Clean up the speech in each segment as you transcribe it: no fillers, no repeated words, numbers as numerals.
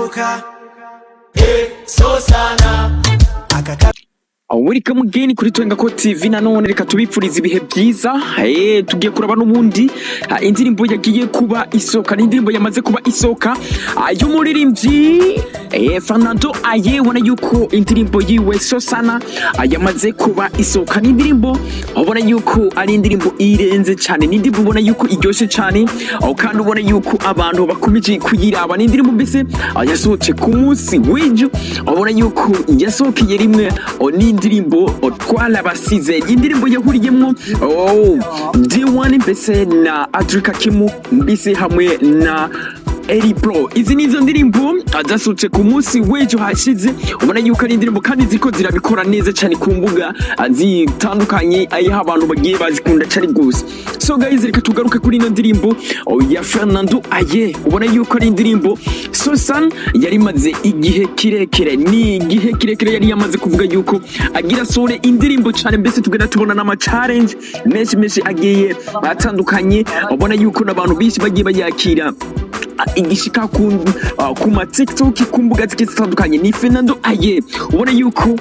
kuruka so sana Welcome again kuri TWENGAKO TV nanone reka tubipfuriza ibihe byiza tugiye kuraba n'ubundi indirimbo yagiye kuba isoka n'indirimbo yamaze kuba isoka y'umuririmbyi Fernando ubona yuko indirimbo yiwe so sana yamaze kuba isoka n'indirimbo ubona yuko ari indirimbo irenze cyane n'indirimbo ubona yuko iryoshye cyane kandi ubona yuko abantu bakomeje kuyiraba n'indirimbo mbese yasohotse ku munsi w'ejo ubona yuko yasohokeye rimwe indirimbo twalabasize indirimbo yahuriyemo D1 mbese na Amateka mbese hamwe na Pro. Izi nizo ndirimbo zasohotse ku munsi w'ejo hashize ubona yuko ari indirimbo kandi ziko zirabikora neza cyane ku mbuga zitandukanye aho abantu bagiye bazikunda cyane gose. So guys, reka tugaruke kuri ino ndirimbo ya Fernando ubona yuko ari indirimbo so sana yari maze igihe kirekire yari yamaze kuvuga yuko agira sore indirimbo cyane mbese tugenda tubona n'ama challenge menshi agiye atandukanye ubona yuko n'abantu bishi bagiye bayakira igishika ku ma TikTok kumbuga zitandukanye ni Fernando ubona yuko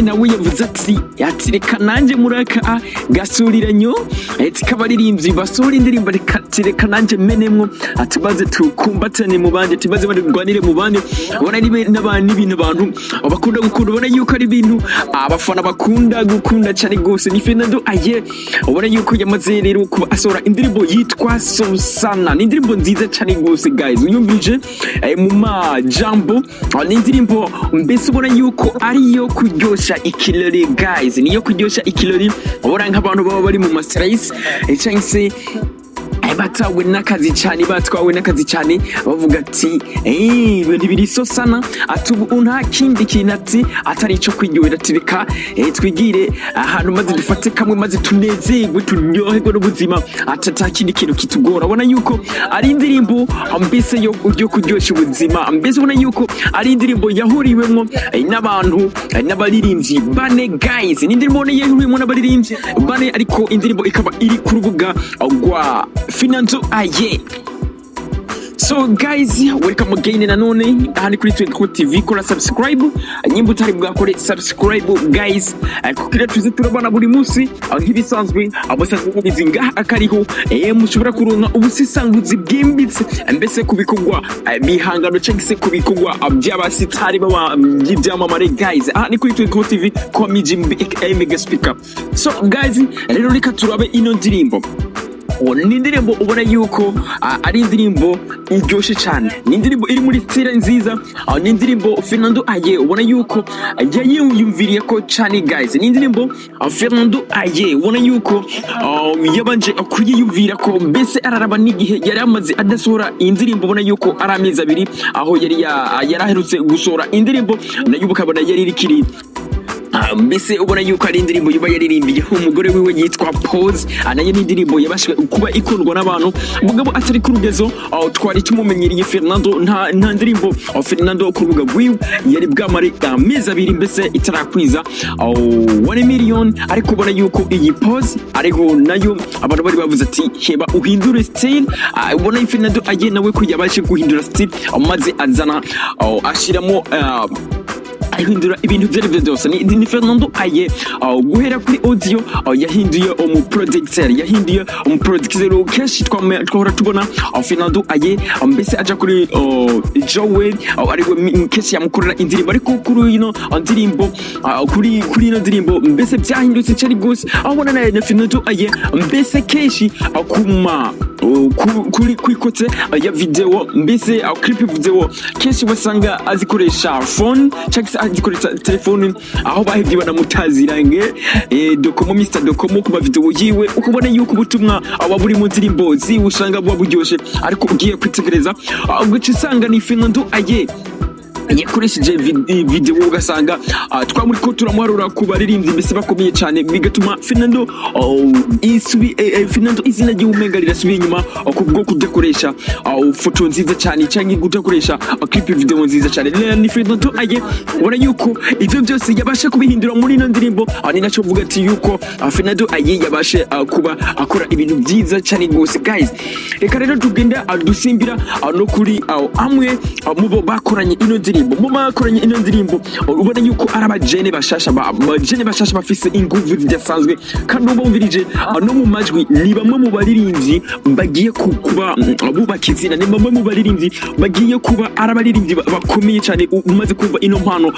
nawe yavuze ati reka nanjye muraka gasuriranyo kabaririmbyi basura indirimbo reka nanjye menemwo atibaze tukumbatane mu bandi atibaze barwanire mu bandi ubona n'abandi ibintu abantu bakunda gukunda ubona yuko ari ibintu abafana bakunda gukunda cyane gose ni Fernando ubona yuko yamaze rero kuba asora indirimbo yitwa so sana ni indirimbo nziza cyane gose guys uyumvije mu majambo n'indirimbo mbese ubona yuko ariyo kuryosha ikirori guys niyo kuryosha ikirori ubona nk'abantu baba bari mu mastress cyangwa se batwawe n'akazi cyane bavuga ati ibintu biri so sana atubu nta kindi kintu atari cyo kwiryohera reka twigire ahantu maze dufate kamwe maze tunezerwe turyoherwe n'ubuzima atata kindi kintu kitugora ubona yuko ari indirimbo mbese yo kuryoshya ubuzima mbese ubona yuko ari indirimbo yahuriwemo n'abantu n'abaririmbyi bane guys ni indirimbo yahuriwemo n'abaririmbyi bane ariko indirimbo ikaba iri ku rubuga rwa Fernando So guys, welcome again nanone ahandi kuri TWENGAKO TV kora subscribe nyimbo utari bwakore subscribe guys kugira tuze turabana buri munsi nk'ibisanzwe abasanzwe bizinga akariho mushobora kuronka ubusisanguzi bwimbitse mbese kubikogwa bihangano cyangwa se kubikogwa by'abasitari by'ibyamamare guys ahandi kuri TWENGAKO TV komiji mega speaker. So guys, rero reka turabe ino ndirimbo ni indirimbo ubona yuko ari indirimbo iryoshye cyane ni indirimbo iri muri style nziza ni indirimbo Fernando ubona yuko yiyumviriye ko cyane guys ni indirimbo Fernando ubona yuko yabanje kuyiyumvira ko mbese araraba n'igihe yari amaze adasohora indirimbo ubona yuko ari amezi abiri aho yari aherutse gusohora indirimbo nayo ukabona yari irikiri mbese ubona yuko ari indirimbo yuba yaririmbiye umugore wiwe yitwa Pose nayo ni indirimbo yabashwe kuba ikundwa n'abantu mugabo atari ku rugezo twari tumumenyeriye Fernando nta ndirimbo Fernando ku rubuga rwiwe yari bwamare amezi abiri mbese itarakwiza 1 million ariko ubona yuko iyi Pose ariho nayo abantu bari bavuze ati heba uhindure style ubona Fernando nawe ko yabashe guhindura style maze azana ashiramo ahindura ibintu byari byose ni Fernando guhera kuri audio yahinduye umuproducer keshi twahora tubona Fernando mbese aja kuri Joel ariwe keshi yamukorera indirimbo ariko kuri ino ndirimbo kuri ino ndirimbo mbese byahindutse cyari gose abona na Fernando mbese keshi akuma kuri kote ya video mbese clip video keshi wasanga azikoresha phone cyangwa azikoresha telefone aho bahebye banamutazirange dokomo Mr Dokomo ku video yiwe ukubona yuko ubutumwa ababuri mu ndirimbo usanga buba buryoshye ariko ugiye kwitegereza ugaca usanga ni Fernando yakoresheje video ugasanga twamuri ko turamuharura ku baririmbyi mbese bakomeye cyane bigatuma Fernando Fernando izina ry'umenga rirasubiye inyuma kubwo kudakoresha foto nziza cyane cyangwa kudakoresha clip video nziza cyane. Ni Fernando aye ubona yuko ivyo byose yabasha kubihindura muri ino ndirimbo, ni naco vuga ati yuko Fernando aye yabashe kuba akora ibintu byiza cyane gose. Guys, reka rero tugenda dusimbira no kuri amwe mubo bakoranye ino ndirimbo. Mu bakoranye ino ndirimbo ubona yuko ari abajene bashasha bafise inguvu zidasanzwe kandi ubumvirije no mu majwi ni bamwe mu baririmbyi bagiye kuba bubakizina, ni bamwe mu baririmbyi bagiye kuba ari abaririmbyi bakomeye cyane. Umaze kuva ino mpano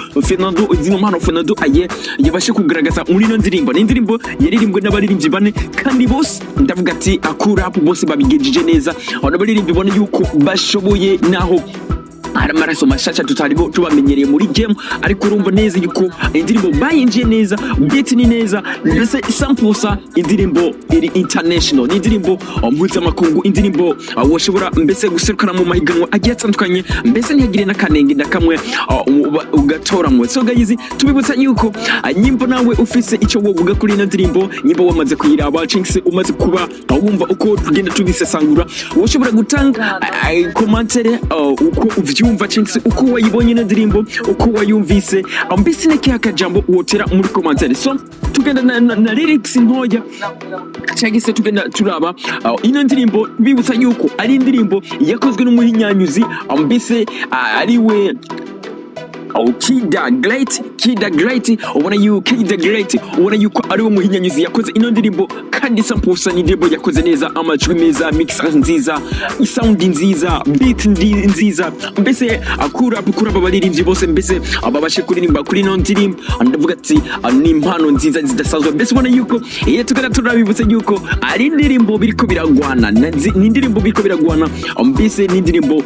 Fernando aye yabashe kugaragaza muri ino ndirimbo. Ni indirimbo yaririmbwe n'abaririmbyi bane kandi bose ndavuga ati akurapu bose babigejeje neza. Abaririmbyi bona yuko bashoboye naho hari amaraso mashasha tutaribo tubamenyereye muri game, ariko urumva neza yuko indirimbo bayinjiye neza, beat ni neza, mbese samples indirimbo iri international, ni indirimbo mpuzamakungu, indirimbo washobora mbese guserukana mu mahiganwa agiye atandukanye, mbese ntihagire n'akanenge na kamwe ugatoramwe. So guys, tubibutsa yuko nyimbo nawe ufise icyo wovuga kuri ino ndirimbo, nyimbo wamaze kuyiraba cyangwa umaze kuba wumva uko tugenda tubisesangura, woshobora gutanga commentaire uko uvyumva cyangwa uko wayibonye ino ndirimbo, uko wayumvise, mbese neke akajambo wotera muri commentaire. So tugenda na lyrics ntoya cyangwa se tugenda turaba ino ndirimbo, bibutsa yuko ari indirimbo yakozwe n'umuhinyanyuzi mbese ariwe Kida Great ubona yuko ari wo muhinyanyuzi yakoze ino ndirimbo kandi samples ni indirimbo yakoze neza, amajwi meza, mix nziza, sound nziza, beat nziza, mbese akura abaririmbyi bose mbese ababashe kuririmba kuri ino ndirimbo. Ndavuga ati ni impano nziza zidasanzwe, mbese ubona yuko tugana turabibutsa yuko ari indirimbo biriko biragwana, ni indirimbo biriko biragwana, mbese ni indirimbo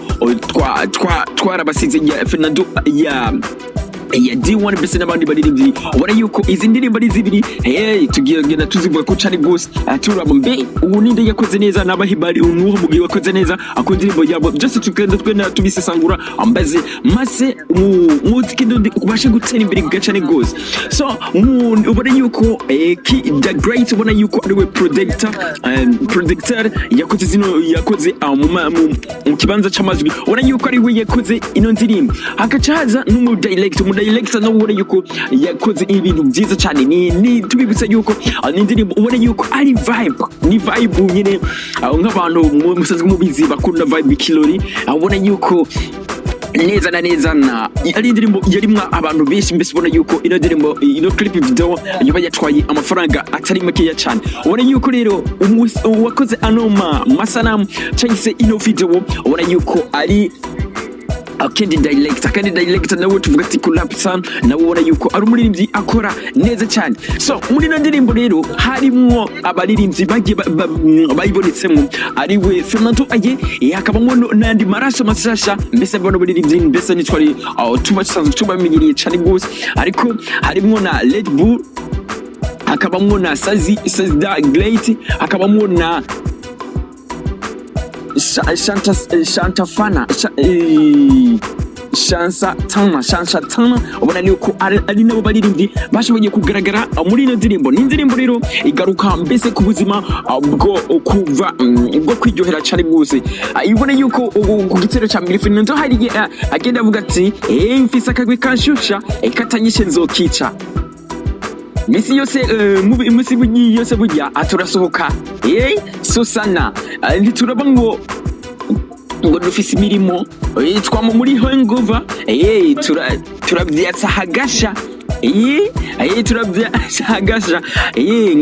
twarabasize ya Fernando ya D1 mbese n'abandi baririmbyi. ubona yuko izi ndirimbo ari zibiri tugenda tuzivuga ko cyane gose turaba mbe ubu ninde yakoze neza n'abahibari unuho mugiye wakoze neza akondirimbo yabo byose twenda tubisesangura ambaze maze umuziki ndundi kubashe gutera imbere gacane gose. So ubona yuko the great ubona yuko ariwe productor yakoze mu kibanza cy'amajwi, ubona yuko ariwe yakoze ino ndirimbo, hakacaza director no ubona yuko yakoze ibintu byiza cyane. Ni tubibutsa yuko ni indirimbo ubona yuko ari vibe nyine nk'abantu musanzwe mubizi bakunda vibe kilori, ubona yuko neza na neza ari indirimbo yarimwa abantu benshi, mbese ubona yuko ino ndirimbo ino clip video yoba yatwaye amafaranga atari makeya cyane. ubona yuko rero wakoze masanamu cyangwa se ino video ubona yuko ari kandi director nawe tuvuga ati collab sana, nawe ubona yuko ari umuririmbyi akora neza cyane. So muri ino ndirimbo rero harimo abaririmbyi bayibonetsemo ariwe Fernando aye, hakabamo n'andi maraso masasha, mbese mbona abaririmbyi mbese nitwari tubasanzwe tubamenyereye cyane gose, ariko harimo na Red Bull, hakabamo na Sazda Great, hakabamo na Shansa Tana ubona yuko ari nabo baririmbyi bashoboye kugaragara muri ino ndirimbo. Ni indirimbo rero igaruka mbese ku buzima bwo kwiryohera cyane gose. Ibona yuko ku gitero cya mbere Fernando hari agenda avuga ati mfise akagwe kanshusha katanyishe nzokica misi yose yose burya aturasohoka so sana ntituraba ngo dufise imirimo twama muri hangover turabyatsa hagasha turabyatsa hagasha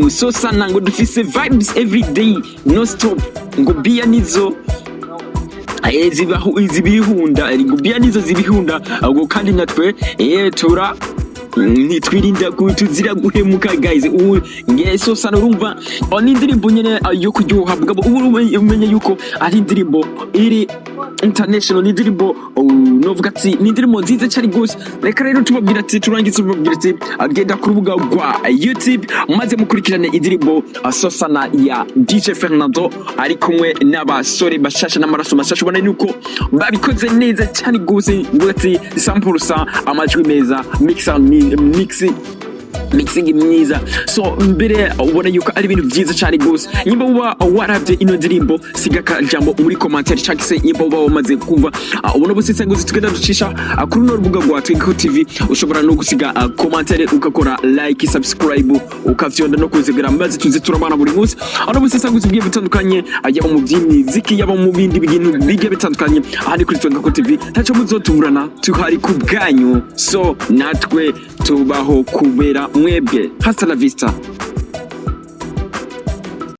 so sana ngo dufise vibes every day no stop ngo bia nizo zibihunda ngo bia nizo zibihunda ngo kandi natwe ntitwirinda tuzira guhemuka guys. Ngeso sana urumva ni indirimbo nyene yo kuryoha bwabo umenye yuko ari indirimbo iri international, ni indirimbo novuga ati ni indirimbo nziza cyane gose. Reka rero tubabwira ati turangize tubabwira ati agenda ku rubuga rwa YouTube maze mukurikirane indirimbo sosana ya DJ Fernando ari kumwe n'abasore bashasha n'amaraso mashasha, ubona yuko babikoze neza cyane gose, ngo ati 100% amajwi meza, mixing myiza. So mbere ubona yuko ari ibintu byiza cyane gose. Nyimba uba warabye ino ndirimbo siga kajambo muri commentaire cyangwa se nyimba uba wamaze kumva ubona bose senguzi tugenda ducisha kuruno rubuga rwa TWENGAKO TV, ushobora no gusiga commentaire ugakora like, subscribe, ukavyonda no kuzegera maze tuze turabana buri munsi. Ano bose senguzi bigiye bitandukanye yaba mu by'imiziki yaba mu bindi bintu bigiye bitandukanye ahandi kuri TWENGAKO TV tacho muzotuburana tuhari ku bwanyu. So natwe tubaho kubera mwebwe. Hasta la vista.